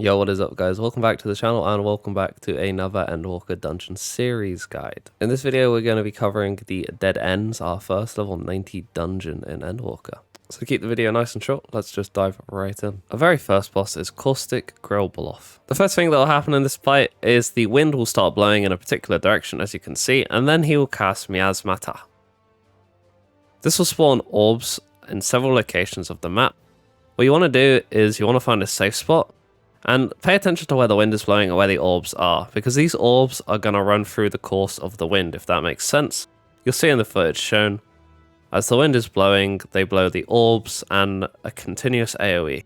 Yo, what is up guys? Welcome back to the channel and welcome back to another Endwalker dungeon series guide. In this video we're going to be covering the Dead Ends, our first level 90 dungeon in Endwalker. So to keep the video nice and short, let's just dive right in. Our very first boss is Caustic Grillboloff. The first thing that will happen in this fight is the wind will start blowing in a particular direction, as you can see, and then he will cast Miasmata. This will spawn orbs in several locations of the map. What you want to do is you want to find a safe spot and pay attention to where the wind is blowing and where the orbs are, because these orbs are going to run through the course of the wind, if that makes sense. You'll see in the footage shown, as the wind is blowing, they blow the orbs and a continuous AoE.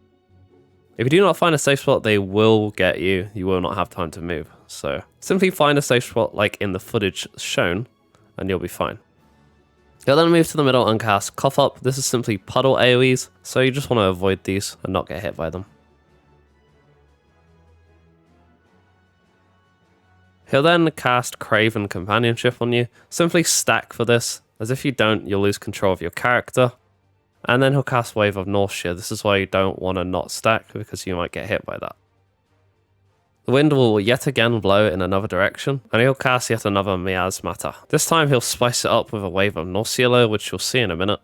If you do not find a safe spot, they will get you. You will not have time to move. So simply find a safe spot like in the footage shown, and you'll be fine. You'll then move to the middle and cast Cough Up. This is simply puddle AoEs, so you just want to avoid these and not get hit by them. He'll then cast Craven Companionship on you. Simply stack for this, as if you don't, you'll lose control of your character. And then he'll cast Wave of Nausea. This is why you don't want to not stack, because you might get hit by that. The wind will yet again blow in another direction, and he'll cast yet another Miasmata. This time he'll spice it up with a Wave of Nausea, which you'll see in a minute.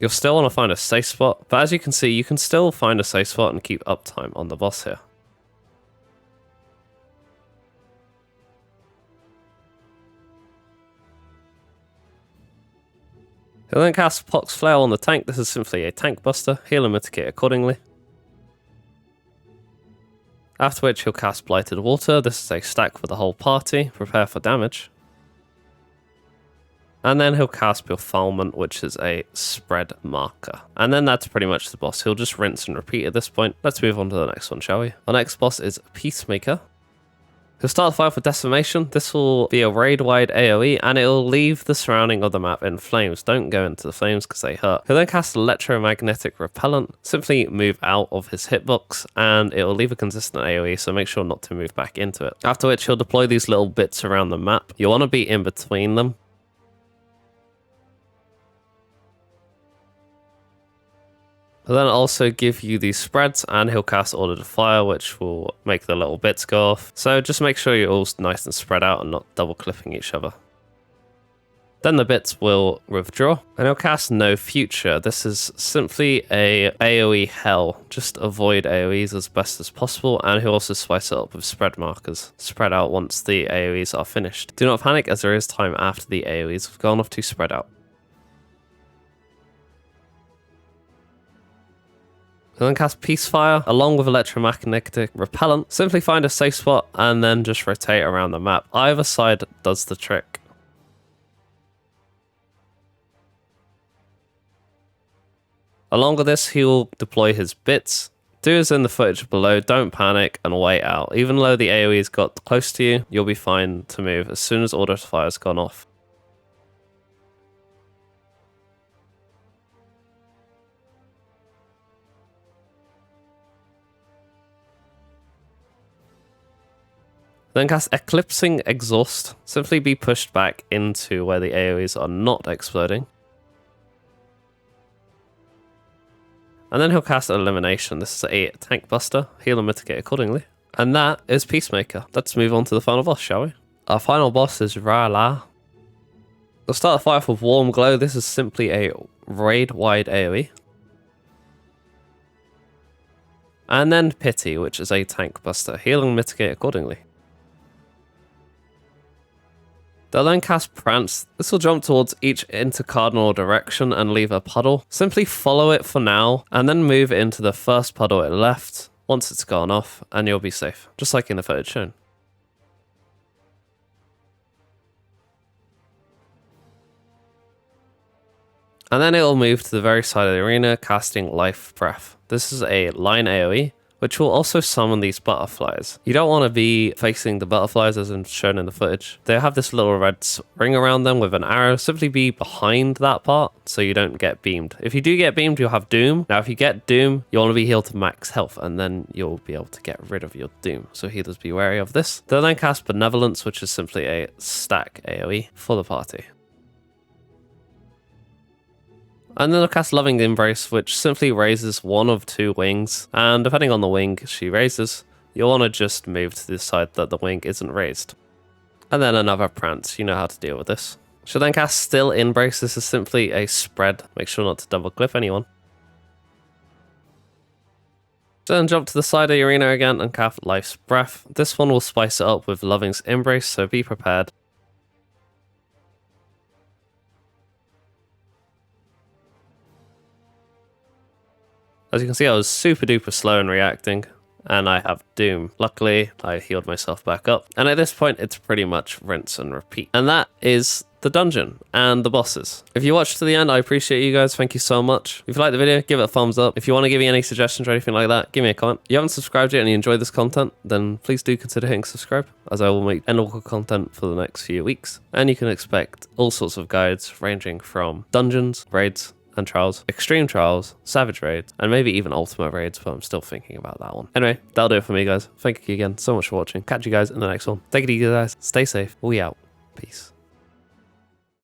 You'll still want to find a safe spot, but as you can see, you can still find a safe spot and keep uptime on the boss here. He'll then cast Pox Flail on the tank. This is simply a tank buster. He'll mitigate accordingly. After which he'll cast Blighted Water. This is a stack for the whole party. Prepare for damage. And then he'll cast Befoulment, which is a spread marker. And then that's pretty much the boss. He'll just rinse and repeat at this point. Let's move on to the next one, shall we? Our next boss is Peacemaker. He'll start the fight with Decimation. This will be a raid-wide AoE, and it'll leave the surrounding of the map in flames. Don't go into the flames because they hurt. He'll then cast Electromagnetic Repellent. Simply move out of his hitbox, and it will leave a consistent AoE, so make sure not to move back into it. After which, he'll deploy these little bits around the map. You want to be in between them. He'll then also give you these spreads, and he'll cast Order to Fire, which will make the little bits go off. So just make sure you're all nice and spread out and not double clipping each other. Then the bits will withdraw, and he'll cast No Future. This is simply a AoE hell. Just avoid AoEs as best as possible, and he'll also spice it up with spread markers. Spread out once the AoEs are finished. Do not panic, as there is time after the AoEs have gone off to spread out. He'll then cast Peacefire along with Electromagnetic Repellent. Simply find a safe spot and then just rotate around the map. Either side does the trick. Along with this, he will deploy his bits. Do as in the footage below, don't panic and wait out. Even though the AoE's got close to you, you'll be fine to move as soon as Order to Fire's gone off. Then cast Eclipsing Exhaust. Simply be pushed back into where the AoEs are not exploding. And then he'll cast Elimination. This is a tank buster. He'll mitigate accordingly. And that is Peacemaker. Let's move on to the final boss, shall we? Our final boss is Ra-La. We'll start the fight with Warm Glow. This is simply a raid-wide AoE. And then Pity, which is a tank buster. Heal and mitigate accordingly. They'll then cast Prance. This will jump towards each intercardinal direction and leave a puddle. Simply follow it for now, and then move into the first puddle it left once it's gone off, and you'll be safe, just like in the footage shown. And then it'll move to the very side of the arena, casting Life Breath. This is a line AoE, which will also summon these butterflies. You don't want to be facing the butterflies as shown in the footage. They have this little red ring around them with an arrow. Simply be behind that part so you don't get beamed. If you do get beamed, you'll have Doom. Now, if you get Doom, you want to be healed to max health, and then you'll be able to get rid of your Doom. So healers be wary of this. They'll then cast Benevolence, which is simply a stack AoE for the party. And then I'll cast Loving Embrace, which simply raises one of two wings. And depending on the wing she raises, you'll want to just move to the side that the wing isn't raised. And then another Prance, you know how to deal with this. She'll then cast Still Embrace. This is simply a spread. Make sure not to double clip anyone. Then jump to the side of the arena again and cast Life's Breath. This one will spice it up with Loving's Embrace, so be prepared. As you can see, I was super duper slow in reacting, and I have Doom. Luckily, I healed myself back up, and at this point, it's pretty much rinse and repeat. And that is the dungeon and the bosses. If you watched to the end, I appreciate you guys. Thank you so much. If you liked the video, give it a thumbs up. If you want to give me any suggestions or anything like that, give me a comment. If you haven't subscribed yet and you enjoy this content, then please do consider hitting subscribe, as I will make Endwalker content for the next few weeks. And you can expect all sorts of guides ranging from dungeons, raids, and trials, extreme trials, savage raids, and maybe even ultimate raids, but I'm still thinking about that one. Anyway, that'll do it for me, guys. Thank you again so much for watching. Catch you guys in the next one. Take it easy, guys. Stay safe. We out. Peace.